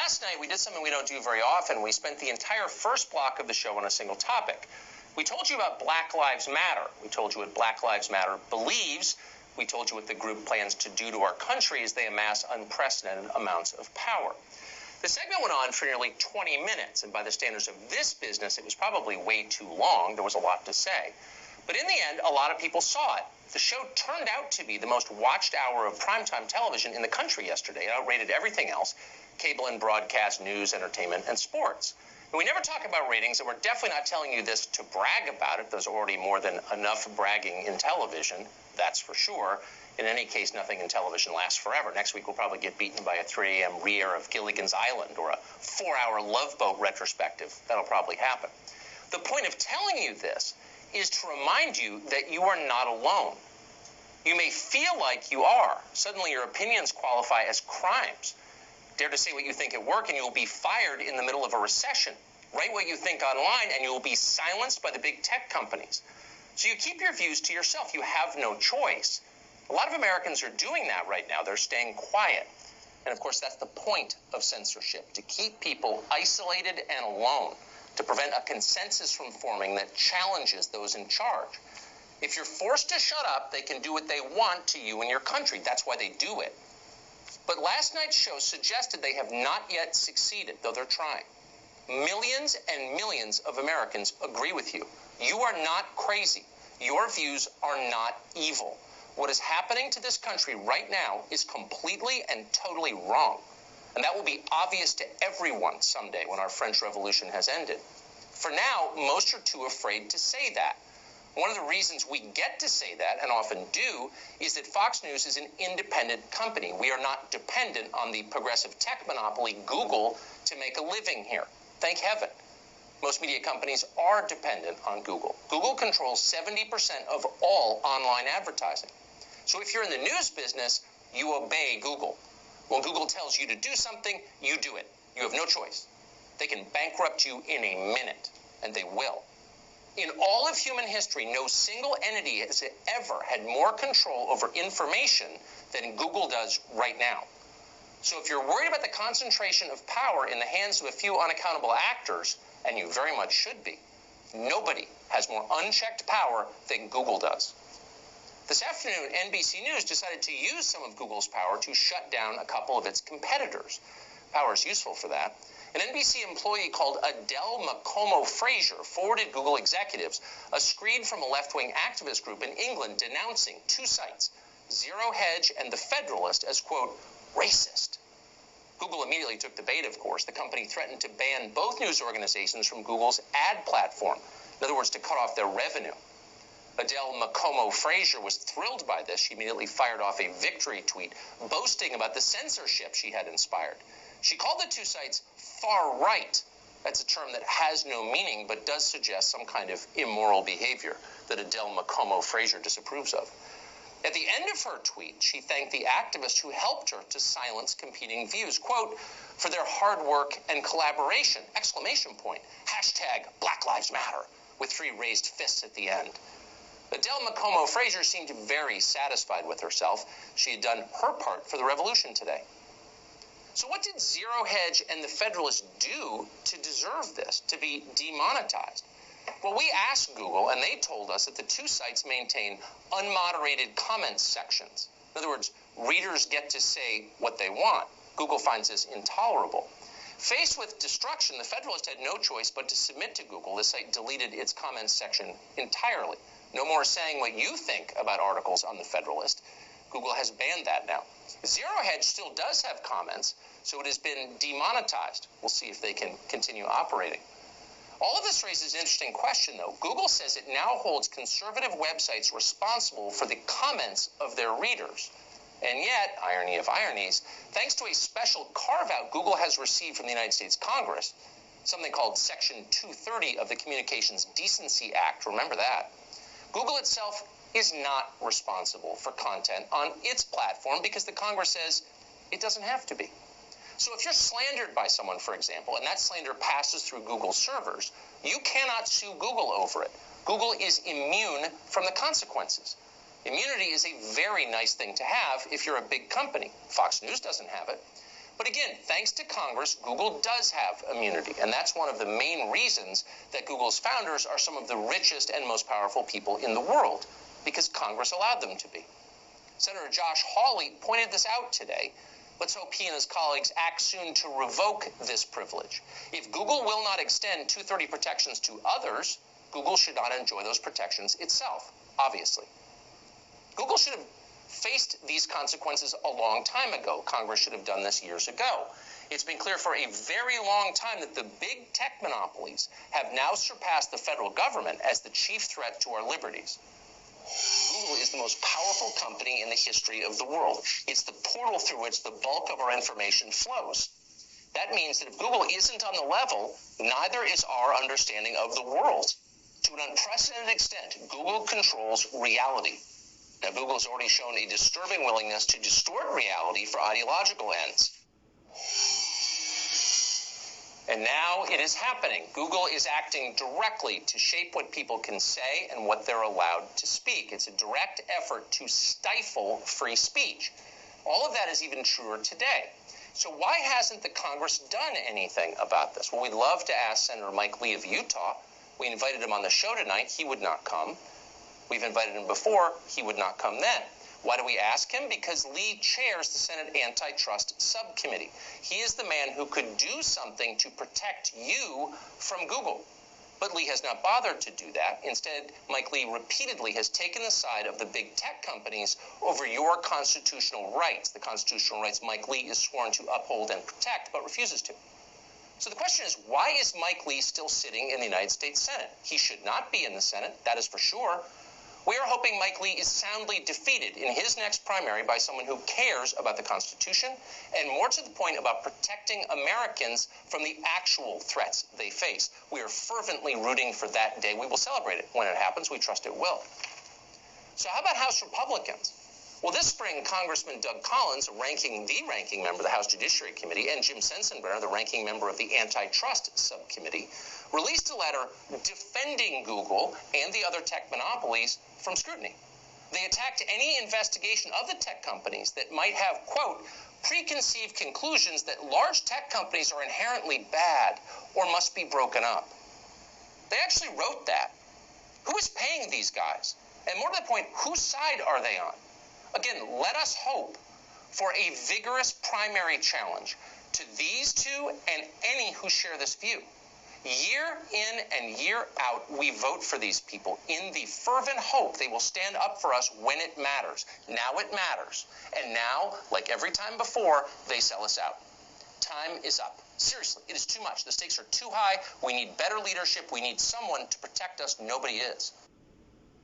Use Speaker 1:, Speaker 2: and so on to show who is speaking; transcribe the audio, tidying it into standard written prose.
Speaker 1: last night, we did something we don't do very often. We spent the entire first block of the show on a single topic. We told you about Black Lives Matter. We told you what Black Lives Matter believes. We told you what the group plans to do to our country as they amass unprecedented amounts of power. The segment went on for nearly 20 minutes, and by the standards of this business, it was probably way too long. There was a lot to say. But in the end, a lot of people saw it. The show turned out to be the most watched hour of primetime television in the country yesterday. It outrated everything else: cable and broadcast, news, entertainment, and sports. And we never talk about ratings, and we're definitely not telling you this to brag about it. There's already more than enough bragging in television, that's for sure. In any case, nothing in television lasts forever. Next week, we'll probably get beaten by a 3 a.m. re-air of Gilligan's Island or a 4-hour Love Boat retrospective. That'll probably happen. The point of telling you this is to remind you that you are not alone. You may feel like you are. Suddenly, your opinions qualify as crimes. Dare to say what you think at work, and you'll be fired in the middle of a recession. Write what you think online, and you'll be silenced by the big tech companies. So you keep your views to yourself. You have no choice. A lot of Americans are doing that right now. They're staying quiet. And of course, that's the point of censorship, to keep people isolated and alone, to prevent a consensus from forming that challenges those in charge. If you're forced to shut up, they can do what they want to you and your country. That's why they do it. But last night's show suggested they have not yet succeeded, though they're trying. Millions and millions of Americans agree with you. You are not crazy. Your views are not evil. What is happening to this country right now is completely and totally wrong. And that will be obvious to everyone someday when our French Revolution has ended. For now, most are too afraid to say that. One of the reasons we get to say that, and often do, is that Fox News is an independent company. We are not dependent on the progressive tech monopoly, Google, to make a living here. Thank heaven. Most media companies are dependent on Google. Google controls 70% of all online advertising. So if you're in the news business, you obey Google. When Google tells you to do something, you do it. You have no choice. They can bankrupt you in a minute, and they will. In all of human history, no single entity has ever had more control over information than Google does right now. So if you're worried about the concentration of power in the hands of a few unaccountable actors, and you very much should be, nobody has more unchecked power than Google does. This afternoon, NBC News decided to use some of Google's power to shut down a couple of its competitors. Power is useful for that. An NBC employee called Adele McComo-Frazier forwarded Google executives a screed from a left-wing activist group in England denouncing two sites, Zero Hedge and The Federalist, as, quote, racist. Google immediately took the bait, of course. The company threatened to ban both news organizations from Google's ad platform. In other words, to cut off their revenue. Adele McComo-Frazier was thrilled by this. She immediately fired off a victory tweet boasting about the censorship she had inspired. She called the two sites far right. That's a term that has no meaning but does suggest some kind of immoral behavior that Adele McComo-Frazier disapproves of. At the end of her tweet, she thanked the activists who helped her to silence competing views, quote, for their hard work and collaboration, exclamation point, hashtag Black Lives Matter, with 3 raised fists at the end. Adele McComo-Frazier seemed very satisfied with herself. She had done her part for the revolution today. So what did Zero Hedge and The Federalist do to deserve this, to be demonetized? Well, we asked Google, and they told us that the two sites maintain unmoderated comments sections. In other words, readers get to say what they want. Google finds this intolerable. Faced with destruction, The Federalist had no choice but to submit to Google. The site deleted its comments section entirely. No more saying what you think about articles on The Federalist. Google has banned that now. Zero Hedge still does have comments, so it has been demonetized. We'll see if they can continue operating. All of this raises an interesting question, though. Google says it now holds conservative websites responsible for the comments of their readers. And yet, irony of ironies, thanks to a special carve-out Google has received from the United States Congress, something called Section 230 of the Communications Decency Act, remember that, Google itself is not responsible for content on its platform because the Congress says it doesn't have to be. So if you're slandered by someone, for example, and that slander passes through Google servers, you cannot sue Google over it. Google is immune from the consequences. Immunity is a very nice thing to have if you're a big company. Fox News doesn't have it. But again, thanks to Congress, Google does have immunity, and that's one of the main reasons that Google's founders are some of the richest and most powerful people in the world, because Congress allowed them to be. Senator Josh Hawley pointed this out today. Let's hope he and his colleagues act soon to revoke this privilege. If Google will not extend 230 protections to others, Google should not enjoy those protections itself, obviously. Google should have faced these consequences a long time ago. Congress should have done this years ago. It's been clear for a very long time that the big tech monopolies have now surpassed the federal government as the chief threat to our liberties. Google is the most powerful company in the history of the world. It's the portal through which the bulk of our information flows. That means that if Google isn't on the level, neither is our understanding of the world. To an unprecedented extent, Google controls reality. Now, Google has already shown a disturbing willingness to distort reality for ideological ends. And now it is happening. Google is acting directly to shape what people can say and what they're allowed to speak. It's a direct effort to stifle free speech. All of that is even truer today. So why hasn't the Congress done anything about this? Well, we'd love to ask Senator Mike Lee of Utah. We invited him on the show tonight. He would not come. We've invited him before. He would not come then. Why do we ask him? Because Lee chairs the Senate Antitrust Subcommittee. He is the man who could do something to protect you from Google. But Lee has not bothered to do that. Instead, Mike Lee repeatedly has taken the side of the big tech companies over your constitutional rights, the constitutional rights Mike Lee is sworn to uphold and protect, but refuses to. So the question is, why is Mike Lee still sitting in the United States Senate? He should not be in the Senate, that is for sure. We are hoping Mike Lee is soundly defeated in his next primary by someone who cares about the Constitution and, more to the point, about protecting Americans from the actual threats they face. We are fervently rooting for that day. We will celebrate it when it happens. We trust it will. So how about House Republicans? Well, this spring, Congressman Doug Collins, the ranking member of the House Judiciary Committee, and Jim Sensenbrenner, the ranking member of the Antitrust Subcommittee, released a letter defending Google and the other tech monopolies from scrutiny. They attacked any investigation of the tech companies that might have, quote, preconceived conclusions that large tech companies are inherently bad or must be broken up. They actually wrote that. Who is paying these guys? And more to the point, whose side are they on? Again, let us hope for a vigorous primary challenge to these two and any who share this view. Year in and year out, we vote for these people in the fervent hope they will stand up for us when it matters. Now it matters. And now, like every time before, they sell us out. Time is up. Seriously, it is too much. The stakes are too high. We need better leadership. We need someone to protect us. Nobody is.